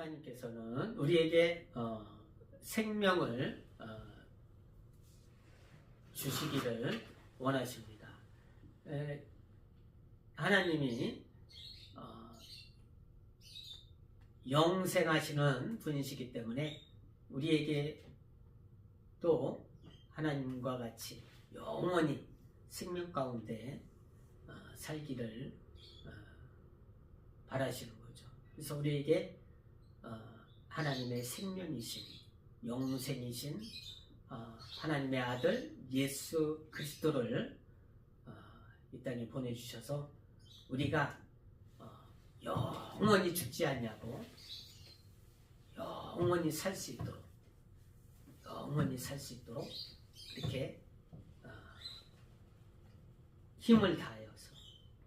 하나님께서는 우리에게 생명을 주시기를 원하십니다. 하나님이 영생하시는 분이시기 때문에 우리에게 또 하나님과 같이 영원히 생명 가운데 살기를 바라시는 거죠. 그래서 우리에게 하나님의 생명이신, 영생이신 하나님의 아들 예수 그리스도를 이 땅에 보내주셔서 우리가 영원히 죽지 않냐고, 영원히 살 수 있도록, 이렇게 힘을 다하여서,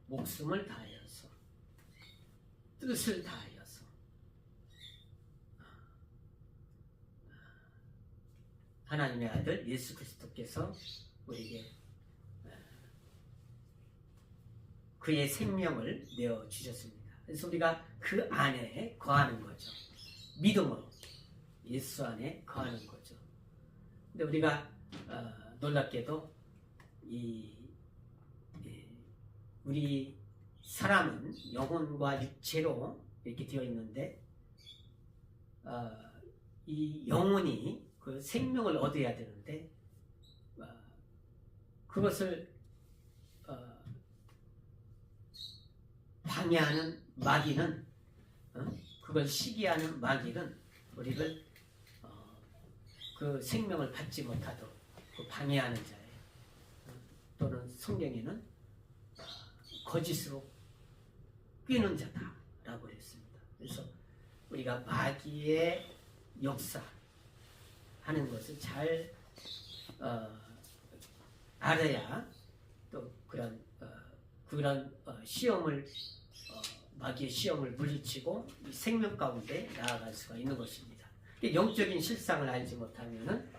목숨을 다하여서, 뜻을 다하여서 하나님의 아들 예수 그리스도께서 우리에게 그의 생명을 내어주셨습니다. 그래서 우리가 그 안에 거하는 거죠. 믿음으로 예수 안에 거하는 거죠. 근데 우리가 놀랍게도 우리 사람은 영혼과 육체로 이렇게 되어 있는데 이 영혼이 그 생명을 얻어야 되는데 그것을 방해하는 마귀는, 그걸 시기하는 마귀는 우리를 그 생명을 받지 못하도록 방해하는 자예요. 또는 성경에는 거짓으로 뀌는 자다라고 했습니다. 그래서 우리가 마귀의 역사 하는 것을 잘 알아야 또 그런 시험을 마귀의 시험을 물리치고 이 생명 가운데 나아갈 수가 있는 것입니다. 영적인 실상을 알지 못하면은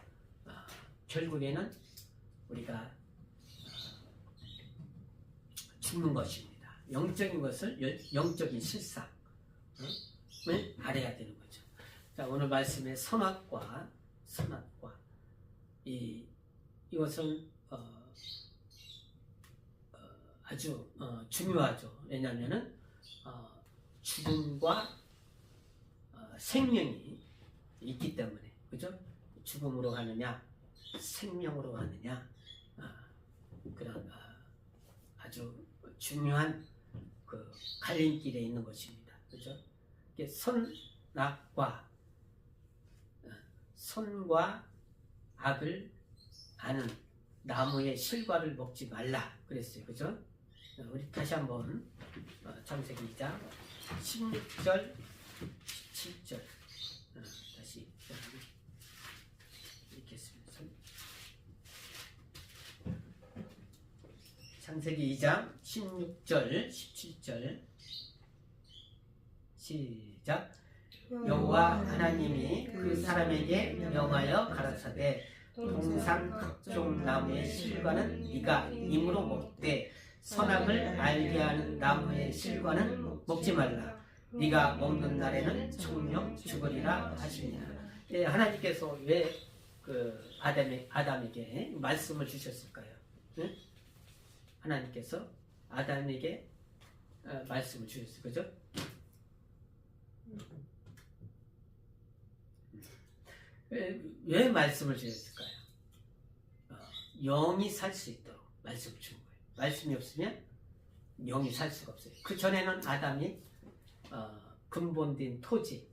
결국에는 우리가 죽는 것입니다. 영적인 것을, 영적인 실상을 알아야 되는 거죠. 자, 오늘 말씀의 선악과 이것은 아주 중요하죠. 왜냐하면은 죽음과 생명이 있기 때문에, 그죠? 죽음으로 가느냐, 생명으로 가느냐, 그런 아주 중요한 그 갈림길에 있는 것입니다. 그죠? 선과 악을 아는 나무의 실과를 먹지 말라 그랬어요. 그죠? 우리 다시 한번 창세기 2장 16절 17절 다시 읽겠습니다. 창세기 2장 16절 17절 시작. 여호와 하나님이 그 사람에게 명하여 가라사대 동산 각종 나무의 실과는 네가 임으로 먹되 선악을 알게 하는 나무의 실과는 먹지 말라. 네가 먹는 날에는 청령 죽으리라 하시니라. 하나님께서 왜 그 아담에게 말씀을 주셨을까요? 네? 하나님께서 아담에게 말씀을 주셨어요. 그죠? 왜 말씀을 주셨을까요? 영이 살 수 있도록 말씀을 준 거예요. 말씀이 없으면 영이 살 수가 없어요. 그 전에는 아담이 근본된 토지,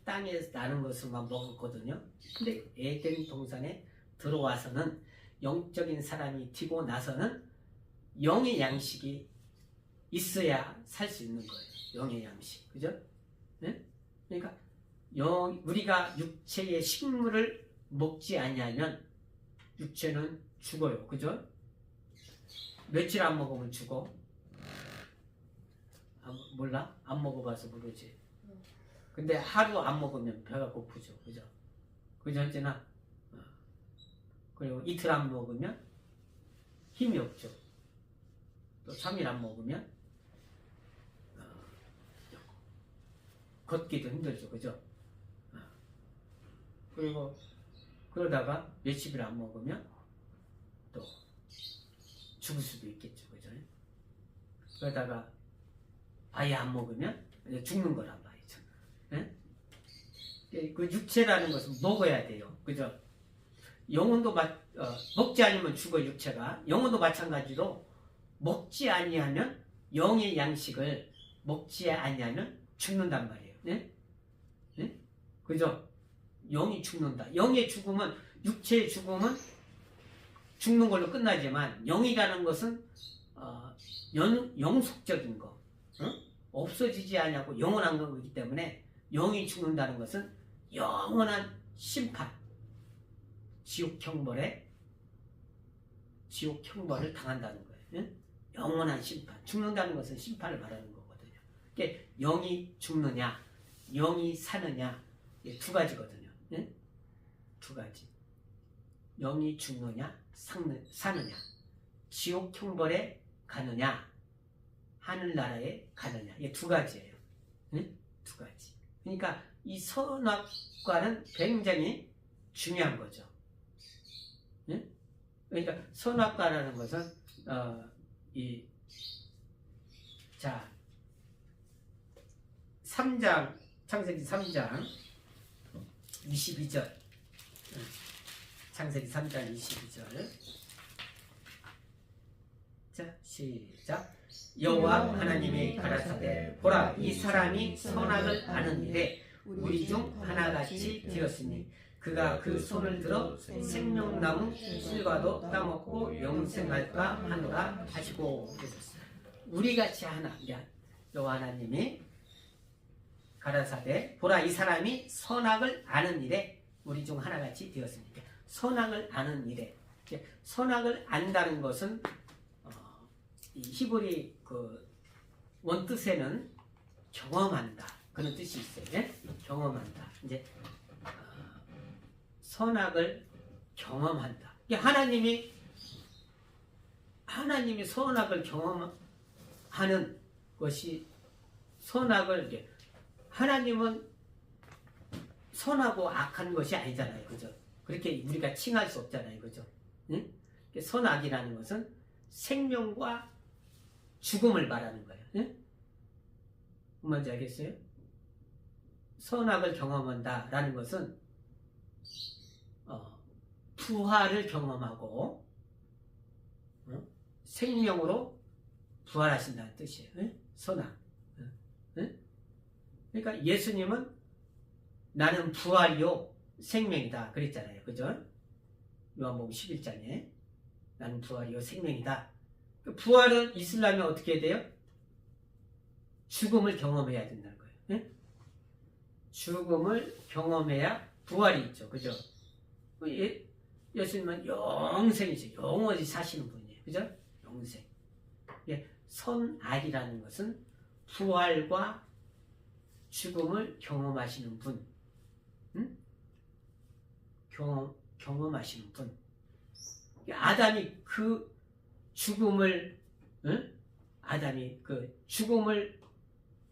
땅에서 나는 것을만 먹었거든요. 근데 에덴 동산에 들어와서는 영적인 사람이 되고 나서는 영의 양식이 있어야 살 수 있는 거예요. 영의 양식, 그죠? 네? 그러니까 우리가 육체의 식물을 먹지 않으면 육체는 죽어요. 그죠? 며칠 안 먹으면 죽어? 몰라? 안 먹어봐서 모르지. 근데 하루 안 먹으면 배가 고프죠. 그죠? 그죠? 언제나. 그리고 이틀 안 먹으면 힘이 없죠. 또 3일 안 먹으면 걷기도 힘들죠, 그죠? 그리고 그러다가 몇십일 안 먹으면 또 죽을 수도 있겠죠, 그죠? 그러다가 아예 안 먹으면 죽는 거란 말이죠. 예? 그 육체라는 것은 먹어야 돼요, 그죠? 영혼도 먹지 않으면 죽어 육체가. 영혼도 마찬가지로 먹지 아니하면 영의 양식을 먹지 아니하면 죽는단 말이에요. 네? 네? 그죠? 영이 죽는다. 영의 죽음은 육체의 죽음은 죽는 걸로 끝나지만 영이라는 것은 영속적인 거, 없어지지 않냐고 영원한 거기 때문에 영이 죽는다는 것은 영원한 심판, 지옥 형벌을 당한다는 거예요. 영원한 심판. 죽는다는 것은 심판을 말하는 거거든요. 그러니까 영이 죽느냐, 영이 사느냐, 두 가지거든요. 두 가지. 영이 죽느냐, 사느냐, 지옥 형벌에 가느냐, 하늘나라에 가느냐, 이 두 가지예요. 두 가지. 그러니까 이 선악과는 굉장히 중요한 거죠. 그러니까 선악과라는 것은 자 3장 창세기 3장 22절 창세기 3장 22절 자 시작 여호와 하나님이 가라사대 보라 이 사람이 선악을 아는 일에 우리 중 하나같이 되었으니 그가 그 손을 들어 생명나무 실과도 따먹고 영생할까 하노라 하시고 우리같이 하나 여호와 하나님이 가라사대 보라 이 사람이 선악을 아는 일에 우리 중 하나같이 되었으니까 선악을 아는 일에 선악을 안다는 것은 이 히브리 그 원뜻에는 경험한다 그런 뜻이 있어요. 네? 경험한다. 이제 선악을 경험한다. 하나님이 선악을 경험하는 것이 선악을 이제 하나님은 선하고 악한 것이 아니잖아요, 그죠? 그렇게 우리가 칭할 수 없잖아요, 그죠? 응? 선악이라는 것은 생명과 죽음을 말하는 거예요. 응? 뭔지 알겠어요? 선악을 경험한다라는 것은 부활을 경험하고 생명으로 부활하신다는 뜻이에요. 응? 선악. 응? 그러니까 예수님은 나는 부활이요 생명이다 그랬잖아요. 그죠? 요한복음 11장에 나는 부활이요 생명이다. 부활은 있으려면 어떻게 돼요? 죽음을 경험해야 된다는 거예요. 응? 죽음을 경험해야 부활이 있죠. 그죠? 예수님은 영생이죠. 영원히 사시는 분이에요. 그죠? 영생. 선악이라는 것은 부활과 죽음을 경험하시는 분. 응? 경험하시는 분. 아담이 그 죽음을, 응? 아담이 그 죽음을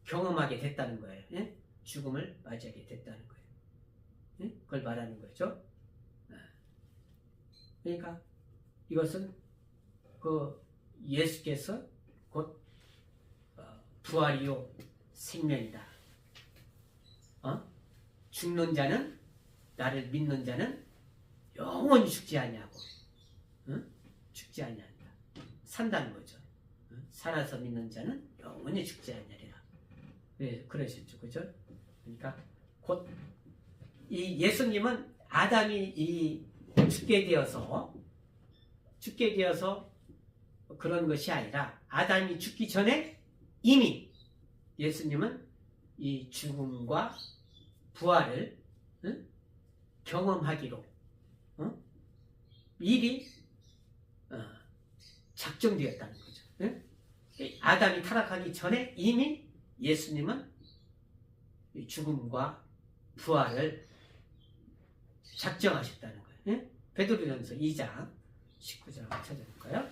경험하게 됐다는 거예요. 응? 죽음을 맞이하게 됐다는 거예요. 응? 그걸 말하는 거죠. 그러니까 이것은 그 예수께서 곧 부활이요 생명이다. 죽는 자는 나를 믿는 자는 영원히 죽지 아니하고 죽지 아니한다. 산다는 거죠. 살아서 믿는 자는 영원히 죽지 아니하리라. 네, 그러셨죠, 그죠? 그러니까 곧 이 예수님은 아담이 이 죽게 되어서 그런 것이 아니라 아담이 죽기 전에 이미 예수님은 이 죽음과 부활을 경험하기로 미리 작정되었다는 거죠. 아담이 타락하기 전에 이미 예수님은 이 죽음과 부활을 작정하셨다는 거예요. 베드로전서 2장 19절 한번 찾아볼까요?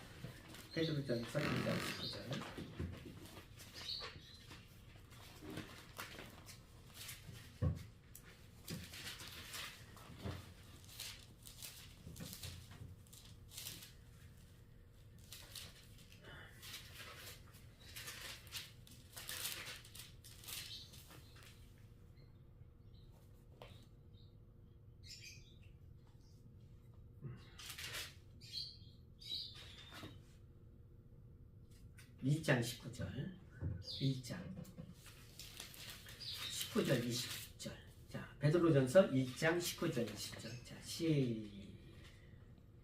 베드로전서 2장 19절 2장 19절. 2장 19절 20절. 자, 베드로전서 1장 19절 20절. 자,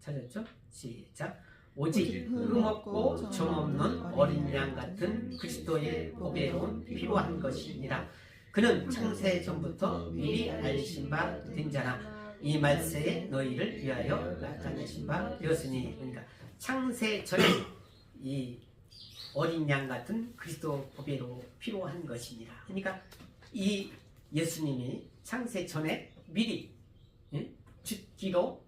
찾았죠? 시작. 오직 흠없고 점없는 어린 양 같은 그리스도의 보배로운 필요한 것이니라. 그는 창세 전부터 미리 알신 바 된 자나 이 말세에 너희를 위하여 나타내신 바 되었으니. 그러니까 창세 전에 이 어린 양 같은 그리스도 보배로 필요한 것이니라. 그러니까 이 예수님이 창세 전에 미리 죽기로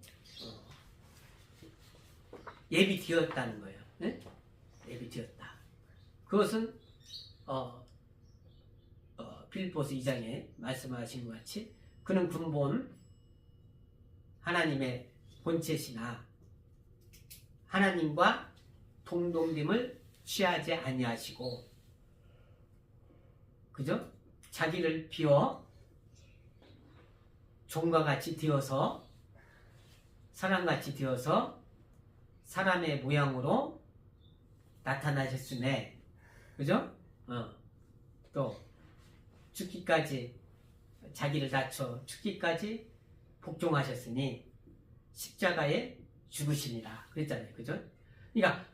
예비되었다는 거예요. 예비되었다. 그것은 빌립보서 2장에 말씀하신 것 같이 그는 근본 하나님의 본체시나 하나님과 동동됨을 취하지 아니하시고, 그죠? 자기를 비워 종과 같이 되어서 사람같이 되어서 사람의 모양으로 나타나셨음에, 그죠? 또 죽기까지 자기를 낮춰 죽기까지 복종하셨으니 십자가에 죽으시니라 그랬잖아요. 그죠? 그러니까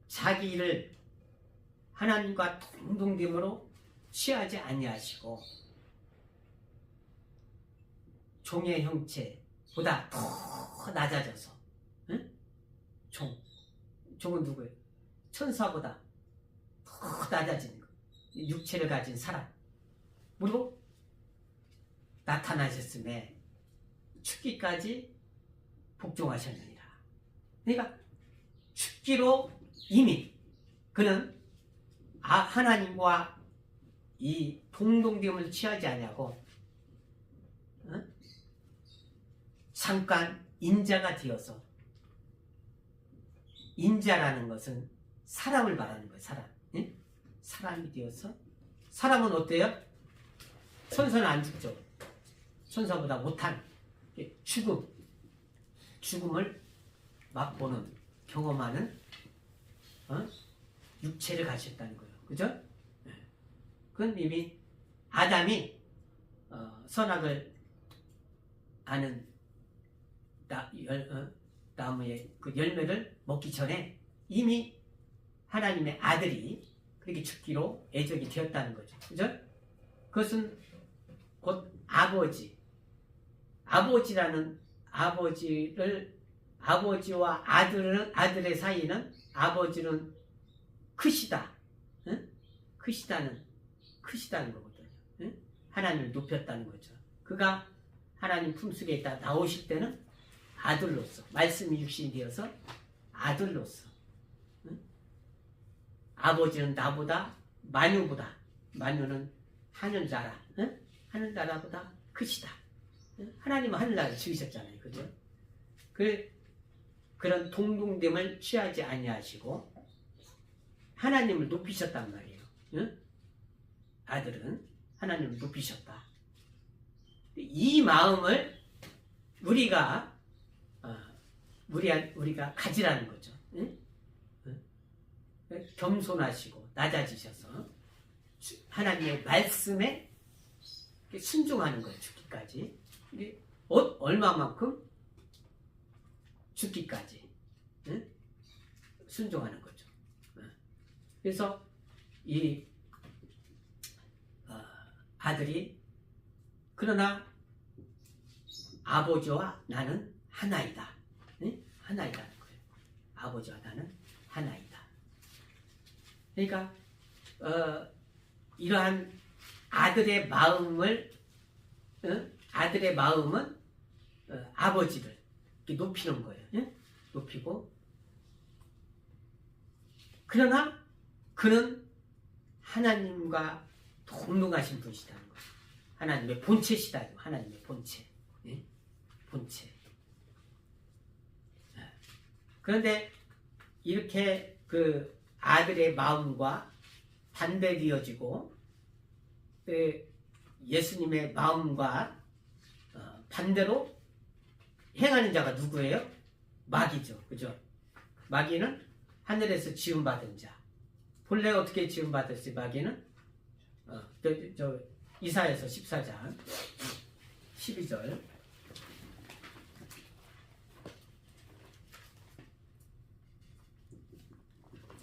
자기를 하나님과 동등됨으로 취하지 아니하시고 종의 형체보다 더 낮아져서, 종은 누구예요? 천사보다 더 낮아진 거, 육체를 가진 사람으로 나타나셨음에 죽기까지 복종하셨느니라. 그러니까 죽기로 이미 그는 하나님과 이 동등됨을 취하지 아니하고 잠깐 인자가 되어서, 인자라는 것은 사람을 말하는 거예요. 사람이 되어서, 사람은 어때요? 천사는 안 죽죠. 천사보다 못한 죽음을 맛보는, 경험하는 육체를 가졌다는 거예요. 그죠? 그건 이미 아담이 선악을 아는 나무의 그 열매를 먹기 전에 이미 하나님의 아들이 그렇게 죽기로 예정이 되었다는 거죠. 그죠? 그것은 곧 아버지라는 아버지와 아들의 사이는, 아버지는 크시다. 크시다는 거거든요. 하나님을 높였다는 거죠. 그가 하나님 품속에 있다 나오실 때는 아들로서, 말씀이 육신이 되어서 아들로서, 아버지는 나보다, 만유는 하늘나라보다 크시다. 하나님은 하늘나라를 지으셨잖아요. 그죠? 그런 동등됨을 취하지 아니하시고 하나님을 높이셨단 말이에요. 아들은 하나님을 높이셨다. 이 마음을 우리가 가지라는 거죠. 겸손하시고 낮아지셔서 하나님의 말씀에 순종하는 거예요. 죽기까지. 얼마만큼? 죽기까지 순종하는 거죠. 그래서 이 아들이, 그러나 아버지와 나는 하나이다. 하나이다는 거예요. 아버지와 나는 하나이다. 그러니까 이러한 아들의 마음은 아버지를 높이는 거예요. 높이고, 그러나 그는 하나님과 동등하신 분이시다는 거예요. 하나님의 본체시다. 하나님의 본체. 본체. 그런데 이렇게 그 아들의 마음과 반대되어지고 예수님의 마음과 반대로 행하는 자가 누구예요? 마귀죠. 그죠? 마귀는 하늘에서 지음받은 자, 본래 어떻게 지음받았지 마귀는? 저 이사야서 14장 12절.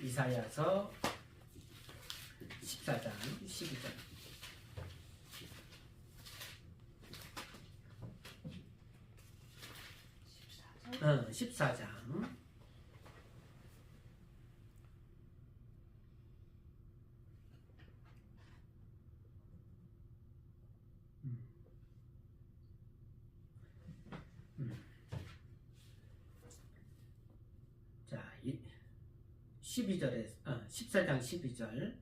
이사야서 14장 12절. 14장. 자, 12절에 14장 12절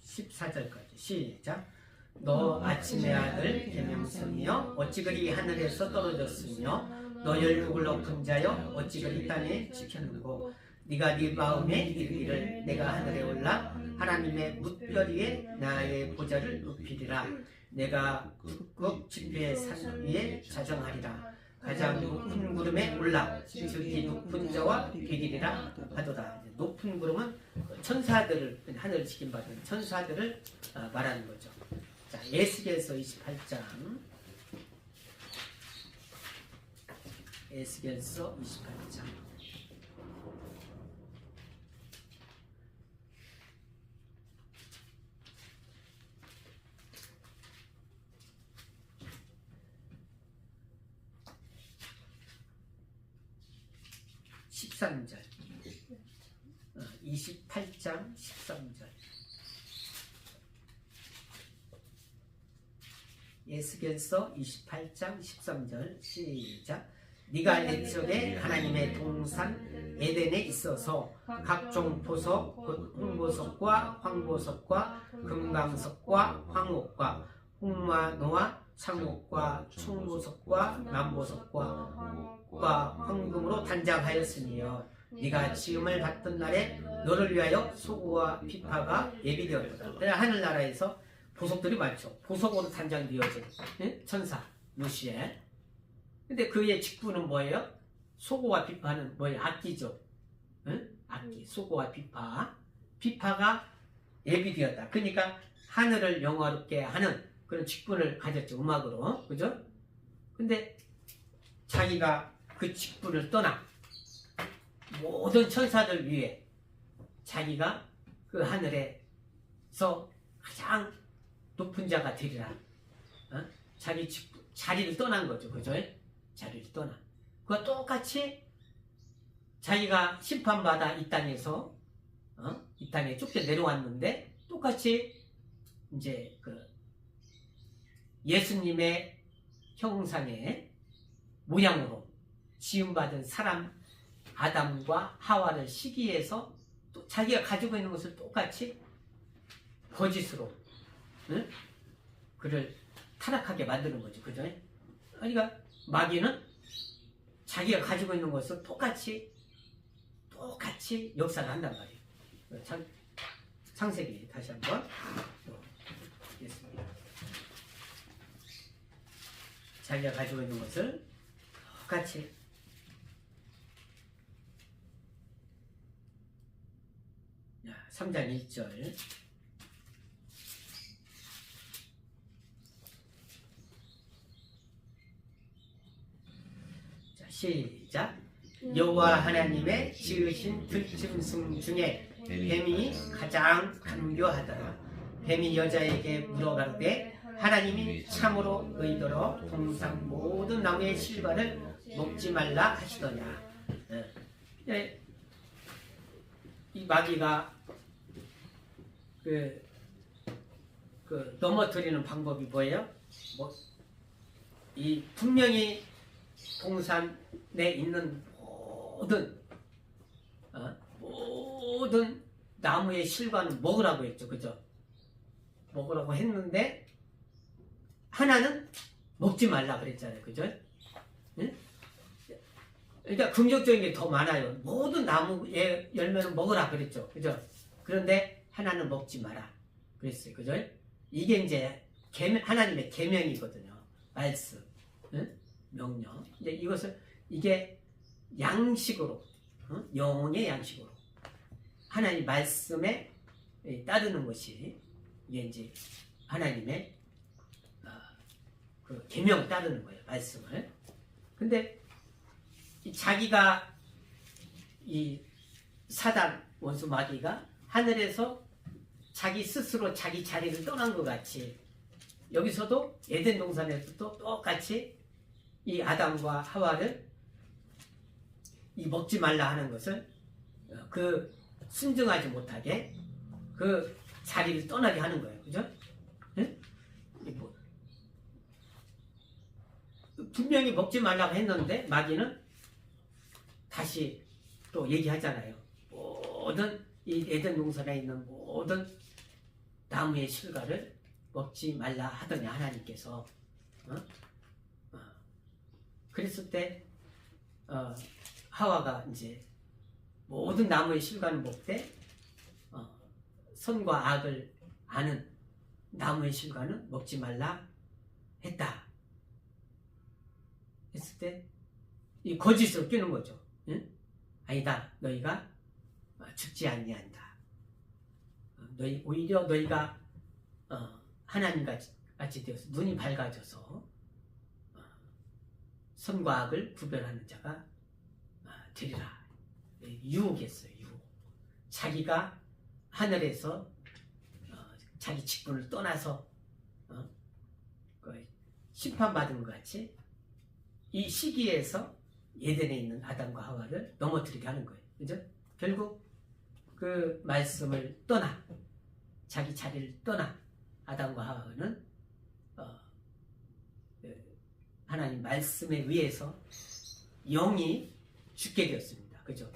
14절까지 시작. 너 아침의 아들 계명성이여 어찌 그리 하늘에서 떨어졌으며 너 열국을 엎은 자여 어찌 그리 땅에 지켰는고 네가 네 마음에 이르기를 내가 하늘에 올라 하나님의 뭇별 위에 나의 보좌를 높이리라. 내가 북극 지폐의 산 위에 자정하리라. 가장 높은 구름에 올라 즉이 높은 자와 비리리라 하도다. 높은 구름은 천사들을, 하늘을 지킴받은 천사들을 말하는 거죠. 자, 에스겔서 28장. 에스겔서 28장. (13절) 28장 13절. 에스겔서 28장 13절 시작. 네가 옛적에 하나님의 동산 에덴에 있어서 각종 보석 곧 홍보석과 황보석과 금강석과 황옥과 홍마노와 창옥과 청보석과 남보석과 황금으로 단장하였으니요 네가 지음을 받던 날에 너를 위하여 소고와 비파가 예비되었도다. 하늘나라에서 보석들이 많죠. 보석으로 단장되어진 천사 루시엘. 근데 그의 직분은 뭐예요? 소고와 비파는 뭐예요? 악기죠. 악기. 소고와 비파. 비파가 예비되었다. 그러니까 하늘을 영화롭게 하는 그런 직분을 가졌죠. 음악으로. 그죠? 근데 자기가 그 직분을 떠나 모든 천사들 위해 자기가 그 하늘에서 가장 높은 자가 되리라. 자기 자리를 떠난 거죠. 그죠? 자리를 떠나. 그와 똑같이 자기가 심판받아 이 땅에서 이 땅에 쫓겨 내려왔는데 똑같이 이제 그 예수님의 형상의 모양으로 지음받은 사람 아담과 하와를 시기해서 또 자기가 가지고 있는 것을 똑같이 거짓으로 그를 타락하게 만드는 거죠. 그죠? 그러니까 마귀는 자기가 가지고 있는 것을 똑같이 역사를 한단 말이에요. 창세기 다시 한번 보겠습니다. 자기가 가지고 있는 것을 똑같이 자, 3장 1절 자, 시작. 여호와 하나님의 지으신 들짐승 중에 뱀이 가장 간교하더라. 뱀이 여자에게 물어가르되 하나님이 참으로 너희더러 동산 모든 나무의 실과를 먹지 말라 하시더냐. 이 마귀가 그 넘어뜨리는 방법이 뭐예요? 이 분명히 동산에 있는 모든 나무의 실과는 먹으라고 했죠. 그죠? 먹으라고 했는데 하나는 먹지 말라 그랬잖아요. 그죠? 응? 그러니까 긍정적인 게 더 많아요. 모든 나무의 열매는 먹으라 그랬죠. 그죠? 그런데 하나는 먹지 마라 그랬어요. 그죠? 이게 이제 하나님의 계명이거든요. 말씀, 응? 명령. 이제 이게 양식으로, 영의 양식으로 하나님 말씀에 따르는 것이 이게 이제 하나님의 그 계명을 따르는 거예요. 말씀을. 근데 자기가 이 사단 원수 마귀가 하늘에서 자기 스스로 자기 자리를 떠난 것 같이 여기서도 에덴 동산에서도 똑같이 이 아담과 하와를 이 먹지 말라 하는 것을 그 순종하지 못하게 그 자리를 떠나게 하는 거예요. 그죠? 네? 뭐 분명히 먹지 말라고 했는데 마귀는 다시 또 얘기하잖아요. 모든 이 에덴 동산에 있는 모든 나무의 실과를 먹지 말라 하더니 하나님께서 그랬을 때 하와가 이제 모든 나무의 실과는 먹되 선과 악을 아는 나무의 실과는 먹지 말라 했다. 했을 때 이 거짓으로 끼는 거죠. 응? 아니다. 너희가 죽지 아니한다. 오히려 너희가 하나님 같이 되어서 눈이 밝아져서 선과 악을 구별하는 자가 되리라. 유혹했어요. 유혹. 자기가 하늘에서 자기 직분을 떠나서 심판받은 것 같이 이 시기에서 예덴에 있는 아담과 하와를 넘어뜨리게 하는 거예요. 그죠? 결국 그 말씀을 떠나 자기 자리를 떠나 아담과 하와는 하나님 말씀에 의해서 영이 죽게 되었습니다. 그죠?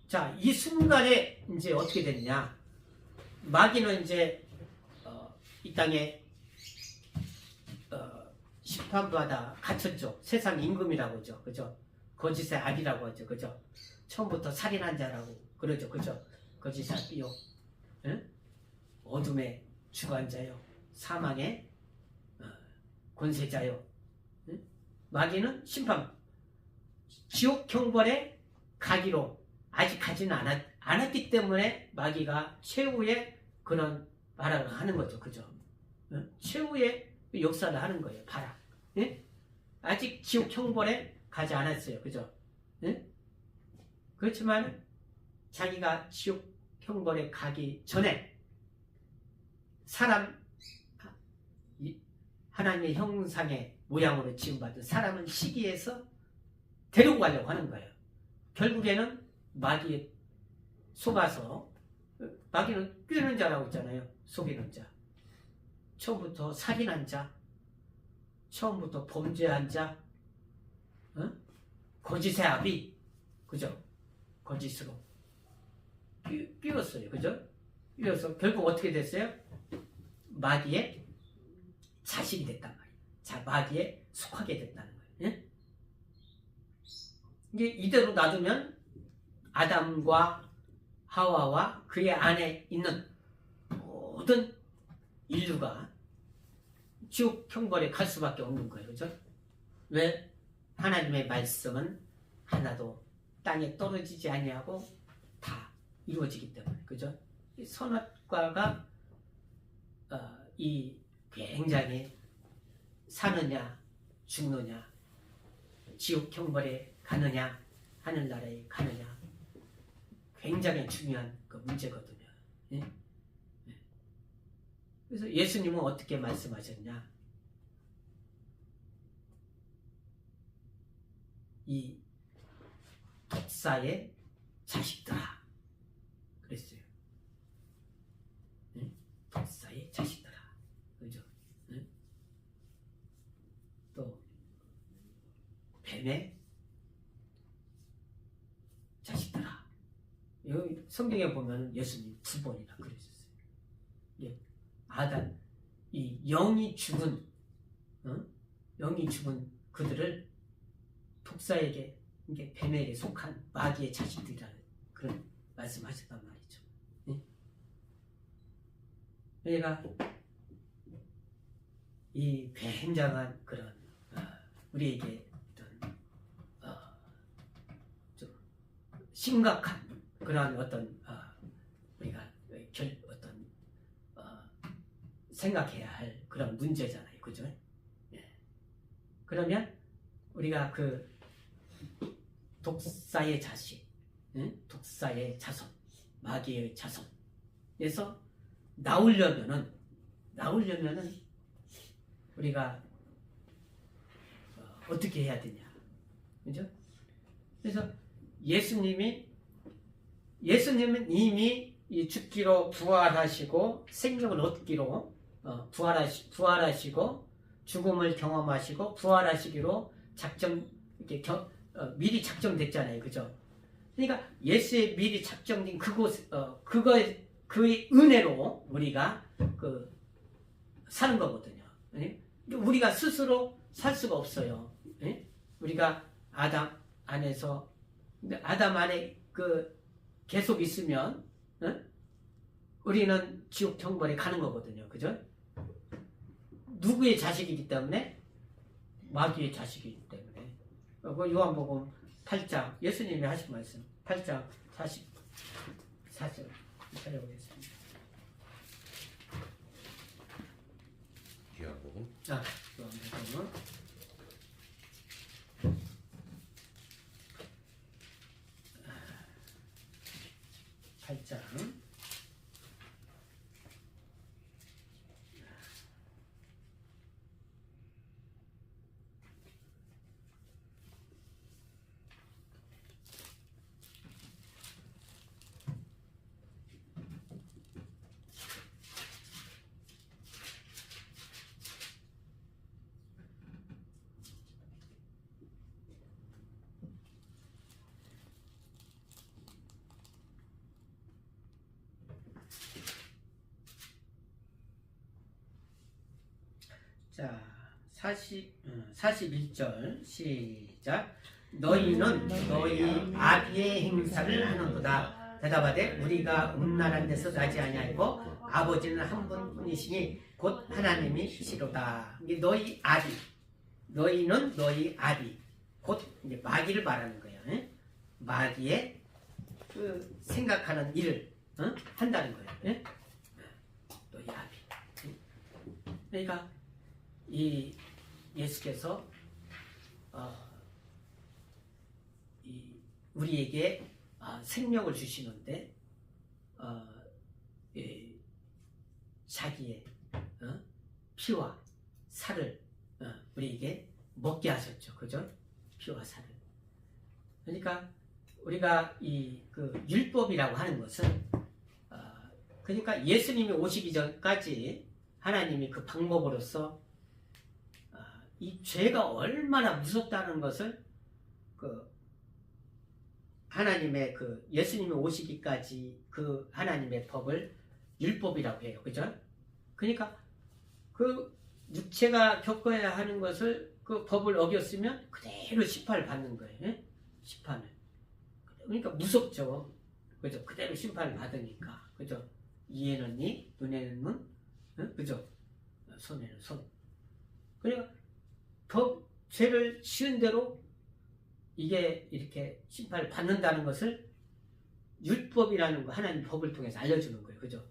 자, 이 순간에 이제 어떻게 됐냐? 마귀는 이제 이 땅에 심판받아 갇혔죠. 세상 임금이라고 하죠. 그죠? 거짓의 아비라고 하죠. 그죠? 처음부터 살인한 자라고 그러죠. 그죠? 거짓의 아비요. 응? 어둠의 주관자요. 사망의 권세자요. 응? 마귀는 심판, 지옥 형벌에 가기로 아직 가지는 않았기 때문에 마귀가 최후의 그런 발악을 하는 거죠. 그죠? 응? 최후의 역사를 하는 거예요. 발악. 응? 아직 지옥 형벌에 가지 않았어요. 그죠? 응? 그렇지만 자기가 지옥 형벌에 가기 전에 사람, 하나님의 형상의 모양으로 지음받은 사람은 시기에서 데리고 가려고 하는 거예요. 결국에는 마귀에 속아서, 마귀는 꿰는 자라고 있잖아요. 속이는 자. 처음부터 살인한 자, 처음부터 범죄한 자, 거짓의 아비, 그죠? 거짓으로 끼웠어요. 그죠? 끼워서 결국 어떻게 됐어요? 마귀의 자식이 됐단 말이에요. 자, 마귀에 속하게 됐다는 거예요. 예? 이게 이대로 놔두면 아담과 하와와 그의 안에 있는 모든 인류가 지옥 형벌에 갈 수밖에 없는 거예요. 그죠? 왜? 하나님의 말씀은 하나도 땅에 떨어지지 아니하고 다 이루어지기 때문에. 그죠? 이 선악과가 이 굉장히 사느냐 죽느냐 지옥 형벌에 가느냐 하늘나라에 가느냐 굉장히 중요한 그 문제거든요. 예? 그래서 예수님은 어떻게 말씀하셨냐? 이 독사의 자식들아 그랬어요. 응? 독사의 자식들아. 그죠? 응? 또 뱀의 자식들아. 여기 성경에 보면 예수님 2번이나 그러셨어요. 예. 아담, 이 영이 죽은 영이 죽은 그들을 독사에게, 이게 뱀에게 속한 마귀의 자식들이라는 그런 말씀하셨단 말이죠. 네? 그러니까 이 굉장한 그런 우리에게 어떤 좀 심각한 그러한 어떤 생각해야 할 그런 문제잖아요. 그죠? 예. 그러면 우리가 그 독사의 자식, 독사의 자손, 마귀의 자손에서 나오려면은 우리가 어떻게 해야 되냐, 그죠? 그래서 예수님은 이미 이 죽기로 부활하시고 생명을 얻기로 부활하시고 죽음을 경험하시고 부활하시기로 미리 작정됐잖아요, 그죠? 그러니까 예수의 미리 작정된 그의 은혜로 우리가 사는 거거든요. 우리가 스스로 살 수가 없어요. 우리가 아담 안에 계속 있으면 우리는 지옥 형벌에 가는 거거든요. 그죠? 누구의 자식이기 때문에? 마귀의 자식이기 때문에. 요한복음 8장 예수님이 하신 말씀 8장 44절 찾아보겠습니다. 요한복음 요한복음 8장 자, 41절 시작. 너희는 너희 아비의 행사를 하는도다. 대답하되 우리가 음란한 데서 나지 아니하고 아버지는 한 분뿐이시니 곧 하나님이시로다. 이게 너희 아비, 너희는 너희 아비, 곧 이제 마귀를 말하는 거예요. 마귀의 생각하는 일을 한다는 거예요. 너희 아비. 그러니까 이 예수께서 우리에게 생명을 주시는데 자기의 피와 살을 우리에게 먹게 하셨죠. 그죠? 피와 살을. 그러니까 우리가 율법이라고 하는 것은 그러니까 예수님이 오시기 전까지 하나님이 그 방법으로서 이 죄가 얼마나 무섭다는 것을 하나님의 예수님이 오시기까지 그 하나님의 법을 율법이라고 해요. 그죠? 그러니까 그 육체가 겪어야 하는 것을 그 법을 어겼으면 그대로 심판을 받는 거예요. 심판을. 그러니까 무섭죠. 그죠? 그대로 심판을 받으니까. 그죠? 이에는 이, 눈에는 눈, 그죠? 손에는 손. 그러니까 죄를 지은 대로 이게 이렇게 심판을 받는다는 것을 율법이라는 거 하나님 법을 통해서 알려주는 거예요. 그죠?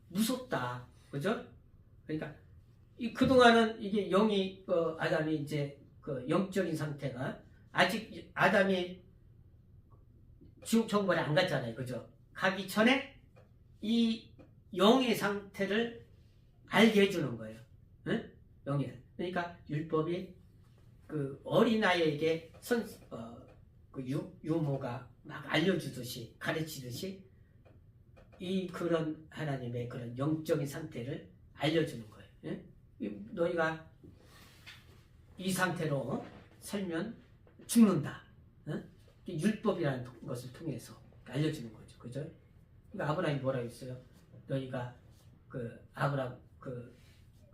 무섭다. 그죠? 그러니까 그동안은 이게 영이 아담이 이제 영적인 상태가 아직 아담이 지옥 천국에 안 갔잖아요. 그죠? 가기 전에 이 영의 상태를 알게 해주는 거예요. 응? 영이. 그러니까 율법이 어린아이에게 유모가 막 알려주듯이 가르치듯이 그런 하나님의 그런 영적인 상태를 알려주는 거예요. 응? 너희가 이 상태로 살면 죽는다. 응? 율법이라는 것을 통해서 알려주는 거죠. 그죠? 그러니까 아브라함이 뭐라고 했어요? 너희가 아브라함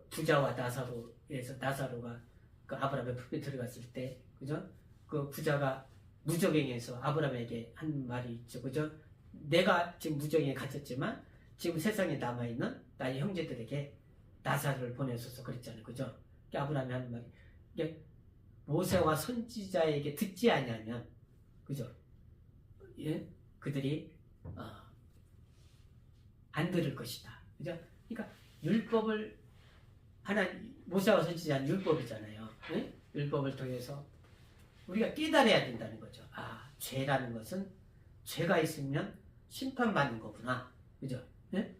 부자와 나사로에서 나사로가 아브라함의 품에 들어갔을 때, 그죠? 그 부자가 무적행해서 아브라함에게 한 말이 있죠. 그죠? 내가 지금 무적행에 갇혔지만 지금 세상에 남아있는 나의 형제들에게 나사로를 보내소서 그랬잖아요. 그죠? 아브라함이 하는 말이 이게 모세와 선지자에게 듣지 아니하면, 그죠? 예? 그들이 안 들을 것이다. 그죠? 그러니까 율법을 하나 모세가 설치한 율법이잖아요. 네? 율법을 통해서 우리가 깨달아야 된다는 거죠. 아, 죄라는 것은 죄가 있으면 심판받는 거구나. 그죠? 네?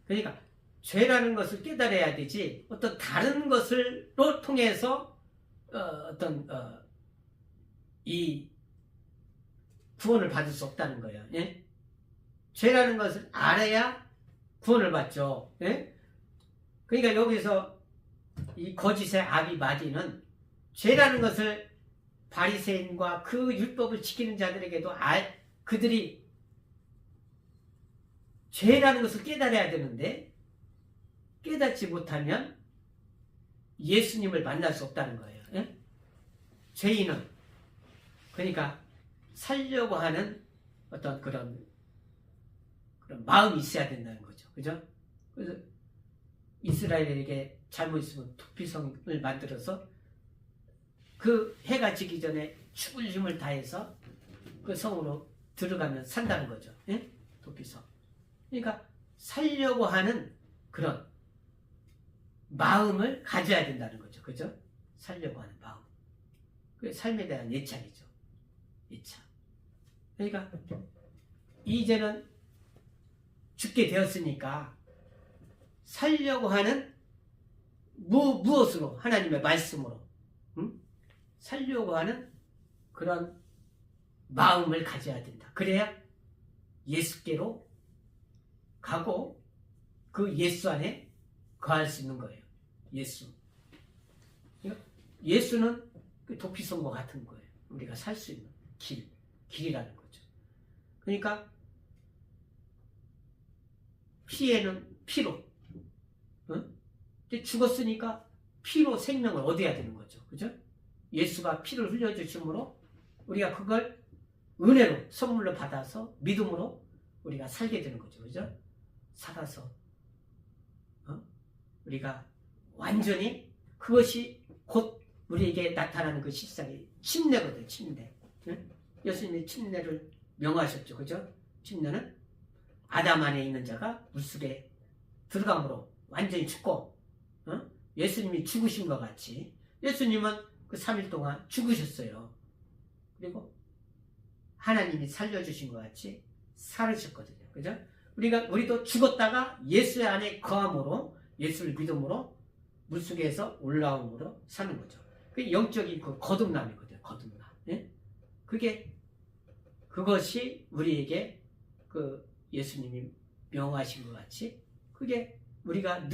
그러니까 죄라는 것을 깨달아야 되지 어떤 다른 것을로 통해서 이 구원을 받을 수 없다는 거예요. 예? 죄라는 것을 알아야 구원을 받죠. 예? 그러니까 여기서 이 거짓의 아비마디는 죄라는 것을 바리새인과 그 율법을 지키는 자들에게도 그들이 죄라는 것을 깨달아야 되는데 깨닫지 못하면 예수님을 만날 수 없다는 거예요. 예? 죄인은 그러니까 살려고 하는 어떤 그런 마음이 있어야 된다는 거죠. 그죠? 그래서 이스라엘에게 잘못 있으면 도피성을 만들어서 그 해가 지기 전에 죽을 힘을 다해서 그 성으로 들어가면 산다는 거죠. 예? 도피성. 그러니까 살려고 하는 그런 마음을 가져야 된다는 거죠. 그죠? 살려고 하는 마음. 그게 삶에 대한 예찬이죠. 예찬. 그러니까 이제는 죽게 되었으니까 살려고 하는 무엇으로? 하나님의 말씀으로. 살려고 하는 그런 마음을 가져야 된다. 그래야 예수께로 가고 그 예수 안에 거할 수 있는 거예요. 예수. 예수는 그 도피성과 같은 거예요. 우리가 살 수 있는 길이라는 거죠. 그러니까 피에는 피로. 죽었으니까 피로 생명을 얻어야 되는 거죠. 그죠? 예수가 피를 흘려주심으로 우리가 그걸 은혜로 선물로 받아서 믿음으로 우리가 살게 되는 거죠. 그죠? 살아서 우리가 완전히 그것이 곧 우리에게 나타나는 그 실상이 침례거든요. 침례. 예수님이 침례를 명하셨죠. 그죠? 침례는 아담 안에 있는 자가 물속에 들어감으로 완전히 죽고 예수님이 죽으신 것 같이 예수님은 그 3일 동안 죽으셨어요. 그리고 하나님이 살려주신 것 같이 살으셨거든요. 그죠? 우리도 죽었다가 예수 안에 거함으로 예수를 믿음으로 물속에서 올라옴으로 사는 거죠. 그게 영적인 그 거듭남이거든요. 거듭남. 예? 그것이 우리에게 그 예수님이 명하신 것 같이 그게 우리가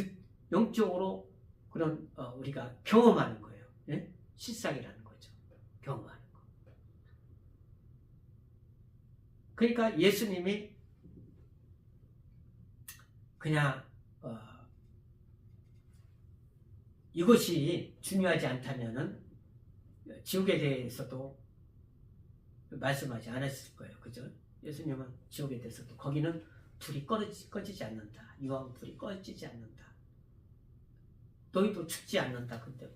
영적으로 그런 우리가 경험하는 거예요. 예? 실상이라는 거죠. 경험하는 거. 그러니까 예수님이 그냥 이것이 중요하지 않다면은 지옥에 대해서도 말씀하지 않았을 거예요. 그죠? 예수님은 지옥에 대해서도 거기는 불이 꺼지지 않는다. 유황 불이 꺼지지 않는다. 너희도 죽지 않는다. 근데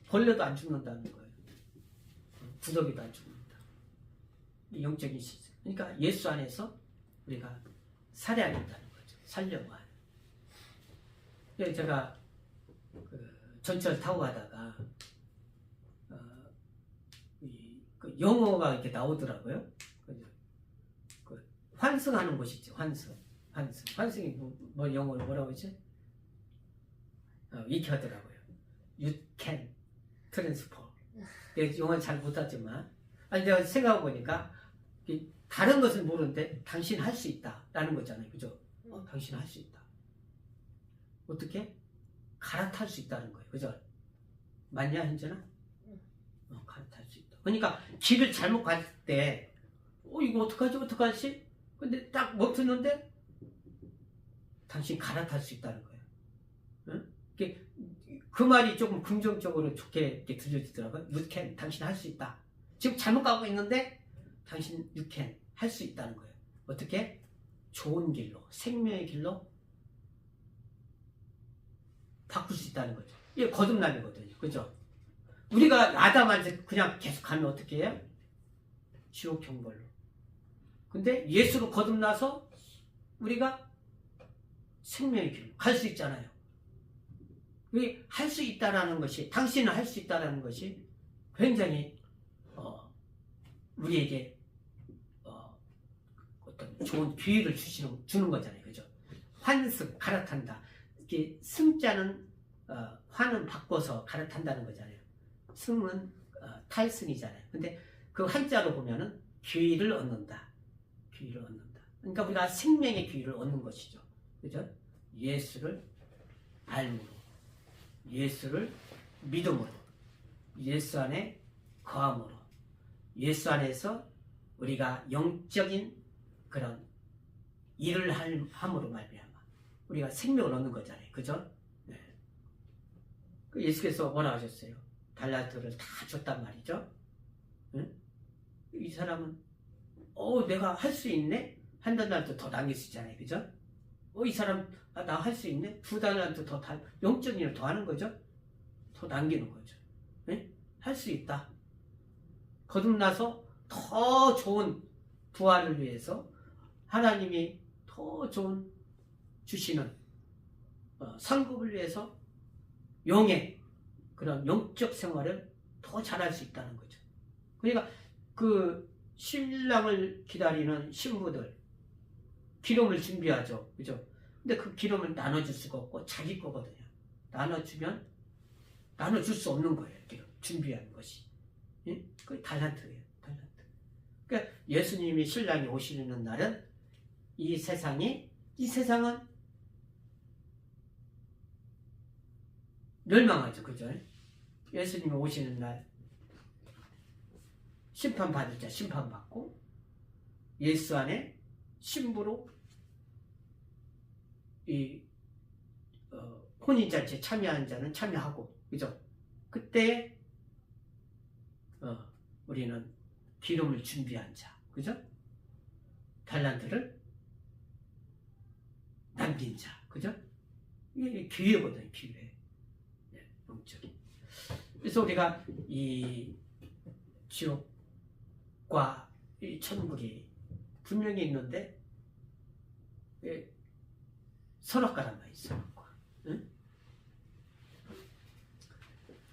벌레도 안 죽는다는 거예요. 구더기도 안 죽는다. 영적인 시점. 그러니까 예수 안에서 우리가 살아야 된다는 거죠. 살려고 하는. 제가 전철 타고 가다가 그 영어가 이렇게 나오더라고요. 그 환승하는 곳 있죠. 환승이 뭐 영어로 뭐라고 하지? 이렇게 하더라고요. You can transfer. 내가 영어는 잘 못하지만 내가 생각해보니까 다른 것은 모르는데 당신 할 수 있다 라는 거잖아요. 그죠? 당신 할 수 있다. 어떻게? 갈아탈 수 있다는 거예요. 그죠? 맞냐 현재는? 갈아탈 수 있다. 그러니까 길을 잘못 갈 때 이거 어떡하지? 근데 딱 멈췄는데 당신 갈아탈 수 있다는 거예요. 응? 그 말이 조금 긍정적으로 좋게 이렇게 들려지더라고요. You can, 당신 할 수 있다. 지금 잘못 가고 있는데 당신 you can, 할 수 있다는 거예요. 어떻게? 좋은 길로, 생명의 길로 바꿀 수 있다는 거죠. 이게 거듭남이거든요. 그죠? 우리가 아담한테 그냥 계속 가면 어떻게 해요? 지옥 형벌로. 근데 예수로 거듭나서 우리가 생명의 길 갈 수 있잖아요. 할 수 있다라는 것이, 당신은 할 수 있다라는 것이 굉장히 우리에게 어떤 좋은 기회를 주는 거잖아요. 그죠? 환승, 갈아탄다. 이게 승자는 환은 바꿔서 갈아탄다는 거잖아요. 승은 탈승이잖아요. 근데 그 한자로 보면은 기회를 얻는다. 기회를 얻는다. 그러니까 우리가 생명의 기회를 얻는 것이죠. 그죠? 예수를 알므로, 예수를 믿음으로, 예수 안에 거함으로, 예수 안에서 우리가 영적인 그런 일을 함으로 말미암아 우리가 생명을 얻는 거잖아요. 그죠? 네. 예수께서 뭐라 하셨어요? 달란트를 다 줬단 말이죠. 응? 이 사람은 내가 할 수 있네? 한 달란트 더 남길 수 있잖아요. 그죠? 이 사람 나 할 수 있네? 두 달란트 더 영적인 일을 더 하는 거죠? 더 남기는 거죠. 네? 할 수 있다. 거듭나서 더 좋은 부활을 위해서 하나님이 더 좋은 주시는 상급을 위해서 용의 그런 영적 생활을 더 잘할 수 있다는 거죠. 그러니까 그 신랑을 기다리는 신부들 기름을 준비하죠. 그죠? 근데 그 기름을 나눠줄 수가 없고 자기 거거든요. 나눠줄 수 없는 거예요. 기름 준비한 것이. 예? 그게 달란트예요. 달란트. 그러니까 예수님이 신랑이 오시는 날은 이 세상은 멸망하죠. 그죠? 예수님이 오시는 날 심판받을 자 심판받고 예수 안에 신부로 이 혼인잔치에 참여하는 자는 참여하고, 그죠? 그때 우리는 기름을 준비한 자, 그죠? 달란트를 남긴 자, 그죠? 이게 기회거든요, 기회. 네, 영적인. 그래서 우리가 이 지옥과 이 천국이 분명히 있는데 선악과란 말이에요. 선악과. 응?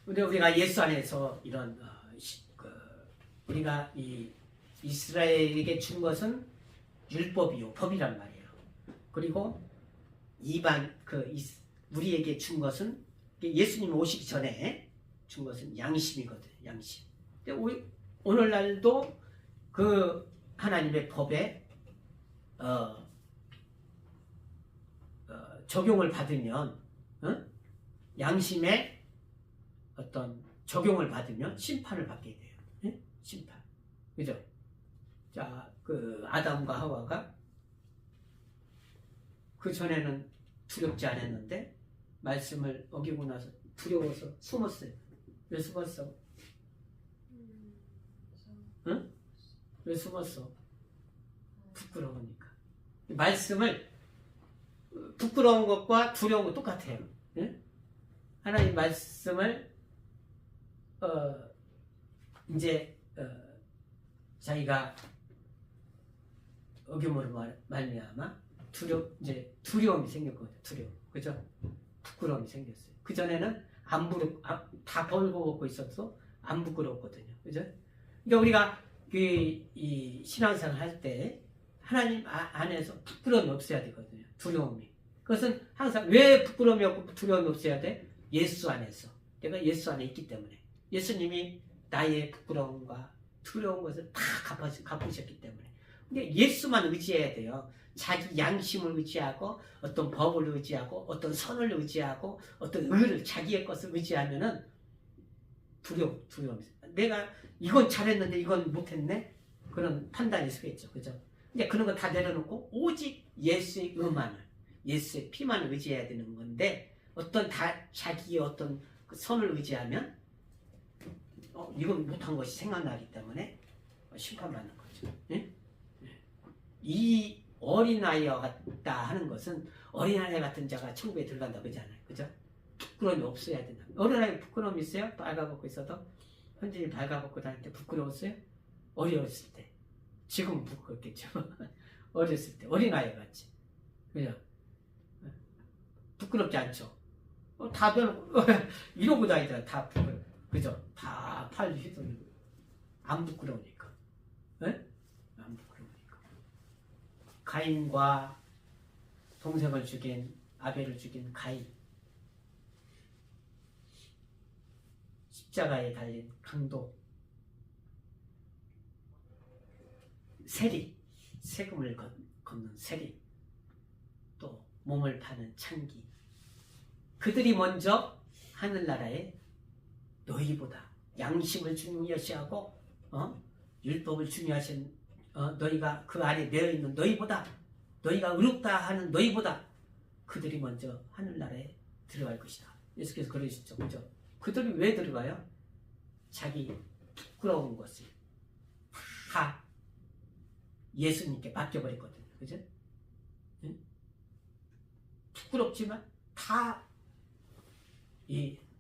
근데 우리가 예수 안에서 이런 우리가 이 이스라엘에게 준 것은 율법이요, 법이란 말이에요. 그리고 이반 우리에게 준 것은 예수님이 오시기 전에 준 것은 양심이거든요. 양심. 근데 오늘날도 그 하나님의 법에 적용을 받으면 양심의 어떤 적용을 받으면 심판을 받게 돼요. 네? 심판. 그죠? 자, 그 아담과 하와가 그 전에는 두렵지 않았는데 말씀을 어기고 나서 두려워서 숨었어요. 왜 숨었어? 응? 왜 숨었어? 부끄러우니까. 말씀을 부끄러운 것과 두려운 것 똑같아요. 응? 하나님 말씀을 이제 자기가 어김으로 말미암아 두려움이 생겼거든요. 두려움, 그죠? 부끄러움이 생겼어요. 그 전에는 다 벌고 먹고 있어서 안 부끄러웠거든요, 그죠? 그러니까 우리가 이 신앙생활 할 때 하나님 안에서 부끄러움이 없어야 되거든요. 두려움이. 그것은 항상 왜 부끄러움이 없고 두려움이 없어야 돼? 예수 안에서. 내가 예수 안에 있기 때문에. 예수님이 나의 부끄러움과 두려운 것을 다 갚으셨기 때문에. 근데 예수만 의지해야 돼요. 자기 양심을 의지하고 어떤 법을 의지하고 어떤 선을 의지하고 어떤 의를 자기의 것을 의지하면은 두려움이. 내가 이건 잘했는데 이건 못했네? 그런 판단이 서겠죠. 그죠? 근데 그런 거 다 내려놓고 오직 예수의 의만을, 예수의 피만을 의지해야 되는 건데 자기의 어떤 그 선을 의지하면 이건 못한 것이 생각나기 때문에 심판받는 거죠. 예? 이 어린아이와 같다 하는 것은 어린아이 같은 자가 천국에 들어간다 그러잖아요. 그죠? 부끄러움이 없어야 된다. 어린아이 부끄러움이 있어요? 발가벗고 있어도? 현진이 발가벗고 다닐 때 부끄러웠어요? 어렸을 때. 지금은 부끄럽겠죠. 어렸을 때. 어린아이 같이. 그죠? 부끄럽지 않죠. 다 이러고 다니잖아. 다 그죠? 다 팔 휘두르고 안 부끄러우니까. 에? 안 부끄러우니까. 가인과 동생을 죽인 아벨을 죽인 가인, 십자가에 달린 강도, 세리, 세금을 걷는 세리, 또 몸을 파는 창기, 그들이 먼저 하늘나라의 너희보다 양심을 중요시하고 율법을 중요하신 너희가 그 안에 매여있는 너희보다, 너희가 의롭다 하는 너희보다 그들이 먼저 하늘나라에 들어갈 것이다. 예수께서 그러시죠. 그죠? 그들이 왜 들어가요? 자기 부끄러운 것을 다 예수님께 맡겨버렸거든요. 그죠? 응? 부끄럽지만 다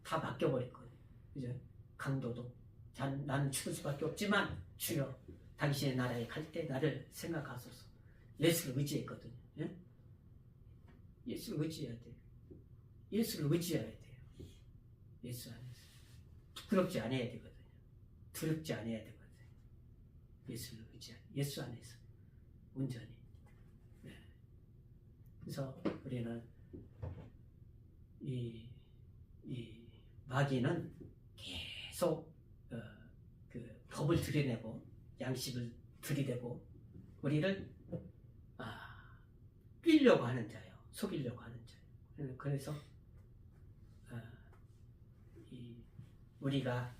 맡겨버렸거든요. 그죠? 강도도 나는 죽을 수밖에 없지만 주여 당신의 나라에 갈 때 나를 생각하소서. 예수를 의지했거든요. 예? 예수를 의지해야 돼요. 예수를 의지해야 돼요. 예수 안에서 부끄럽지 않아야 되거든요. 두렵지 않아야 되거든요. 예수를 의지해 예수 안에서 온전히. 네. 그래서 우리는 이 마귀는 계속 그 법을 들여내고 양심을 들이대고 우리를 끼려고 하는 자예요. 속이려고 하는 자예요. 그래서 우리가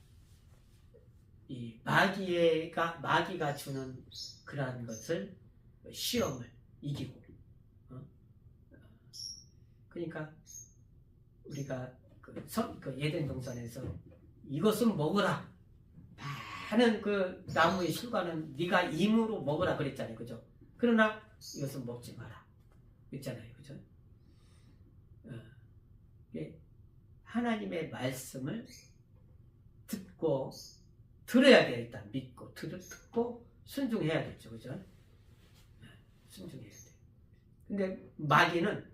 이 마귀가 주는 그러한 것을 시험을 이기고 그러니까 우리가 그 에덴 동산에서 이것은 먹으라. 많은 그 나무의 실과는 네가 임으로 먹으라 그랬잖아요. 그죠? 그러나 이것은 먹지 마라. 그랬잖아요. 그죠? 하나님의 말씀을 듣고 들어야 돼. 일단 믿고 듣고 순종해야겠죠. 그죠? 순종해야 돼. 근데 마귀는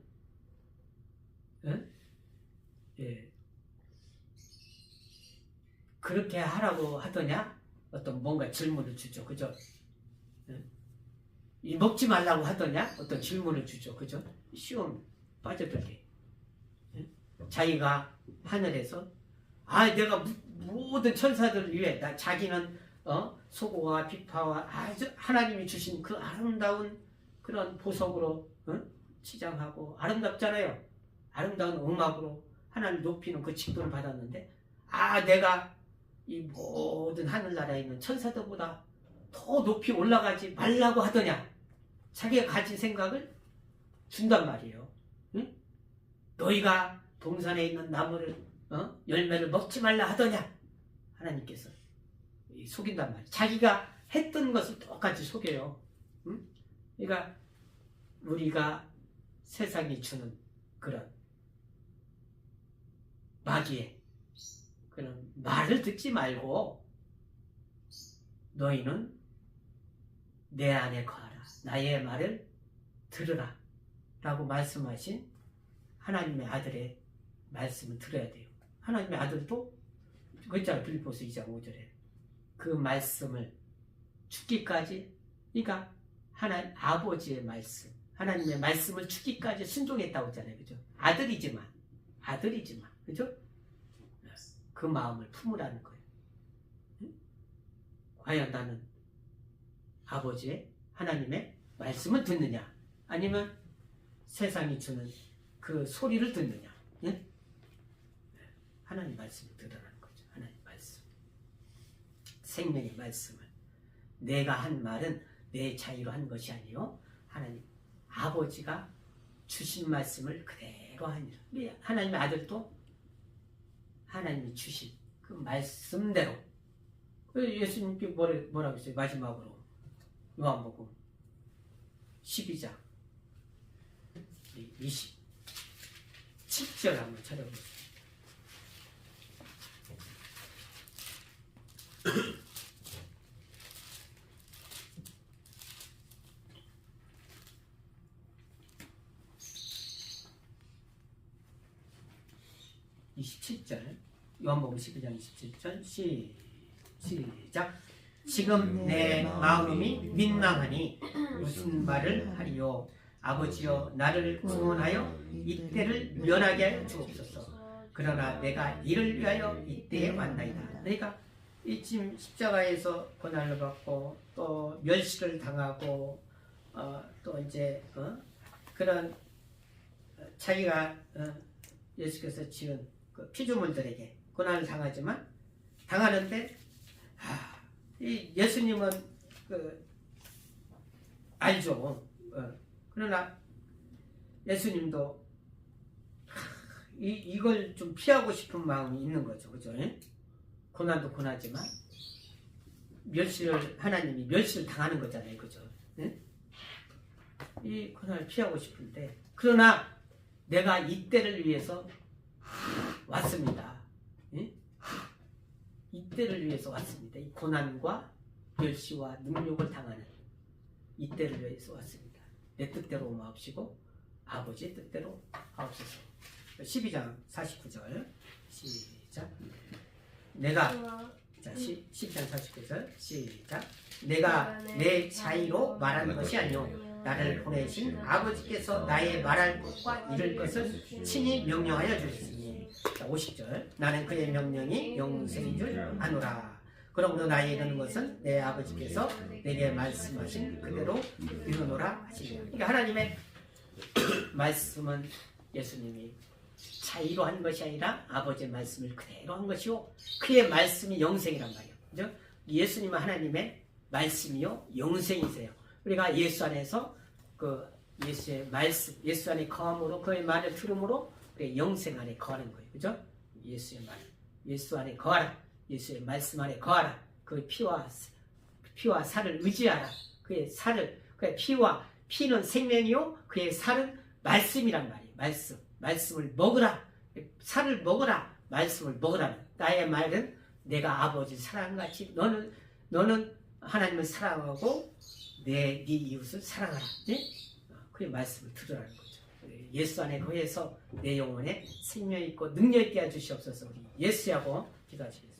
그렇게 하라고 하더냐? 어떤 뭔가 질문을 주죠. 그죠? 이 먹지 말라고 하더냐? 어떤 질문을 주죠. 그죠? 시험 빠져들게. 자기가 하늘에서 내가 모든 천사들을 위해 자기는 소고와 비파와 아주 하나님이 주신 그 아름다운 그런 보석으로 치장하고 아름답잖아요. 아름다운 음악으로 하나님 높이는 그 직분을 받았는데 내가 이 모든 하늘나라에 있는 천사들보다 더 높이 올라가지 말라고 하더냐. 자기가 가진 생각을 준단 말이에요. 응? 너희가 동산에 있는 나무를 열매를 먹지 말라 하더냐. 하나님께서 속인단 말이에요. 자기가 했던 것을 똑같이 속여요. 응? 그러니까 우리가 세상이 주는 그런 마귀의 그런 말을 듣지 말고 너희는 내 안에 거하라. 나의 말을 들으라. 라고 말씀하신 하나님의 아들의 말씀을 들어야 돼요. 하나님의 아들도 그 있잖아요. 빌립보서 2장 5절에 그 말씀을 죽기까지 그러니까 하나님 아버지의 말씀 하나님의 말씀을 죽기까지 순종했다고 했잖아요. 그죠? 아들이지만 그죠? 그 마음을 품으라는 거예요. 과연 나는 아버지의 하나님의 말씀을 듣느냐 아니면 세상이 주는 그 소리를 듣느냐. 예? 하나님 말씀을 들으라는 거죠. 하나님 말씀 생명의 말씀을 내가 한 말은 내 자유로 한 것이 아니요 하나님 아버지가 주신 말씀을 그대로 하니라. 하나님의 아들도 하나님이 주신 그 말씀대로 예수님께 뭐라고 했어요? 마지막으로 요한복음 12장 27절 한번 찾아보세요. 27절 요한복음 12장 27절 시작. 지금 내 마음이 민망하니 무슨 말을 하리요. 아버지여 나를 구원하여 이때를 면하게 하여 주옵소서. 그러나 내가 이를 위하여 이때에 왔나이다. 내가 이 지금 십자가에서 고난을 받고 또 멸시를 당하고 또 이제 그런 자기가 예수께서 지은 그 피조물들에게 고난을 당하지만 당하는데 이 예수님은 알죠. 그러나 예수님도 이걸 좀 피하고 싶은 마음이 있는 거죠. 그죠? 고난도 고난이지만 하나님이 멸시를 당하는 거잖아요. 그죠? 이 고난을 피하고 싶은데 그러나 내가 이때를 위해서 왔습니다. 이때를 위해서 왔습니다. 이 고난과 멸시와 능욕을 당하는 이때를 위해서 왔습니다. 내 뜻대로 마옵시고 아버지의 뜻대로 하옵소서. 12장 49절 시작. 내가 12장 49절 시작. 내가 내 자의로 말하는 것이 아니오 나를 보내신 아버지께서 나의 말할 것과 이룰 것을 친히 명령하여 주셨으니. 50절 나는 그의 명령이 영생인 줄 아노라. 그러므로 나의 이르는 것은 내 아버지께서 내게 말씀하신 그대로 이루노라 하시니라. 그러니까 하나님의 말씀은 예수님이 자의로 한 것이 아니라 아버지의 말씀을 그대로 한 것이요 그의 말씀이 영생이란 말이에요. 그죠? 예수님은 하나님의 말씀이요 영생이세요. 우리가 예수 안에서 그 예수의 말씀, 예수 안에 거함으로 그의 말을 들음으로 그의 영생 안에 거하는 거예요. 그죠? 예수의 말, 예수 안에 거하라. 예수의 말씀 안에 거하라. 그의 피와 살을 의지하라. 그의 살을, 그의 피는 생명이요 그의 살은 말씀이란 말이에요. 말씀을 먹으라. 살을 먹으라. 말씀을 먹으라. 나의 말은 내가 아버지 사랑같이 너는 하나님을 사랑하고 네 이웃을 사랑하라. 그의 말씀을 들으라는 거죠. 예수 안에 거해서 내 영혼에 생명 있고 능력 있게 해주시옵소서. 우리 예수하고 기도하시겠습니다.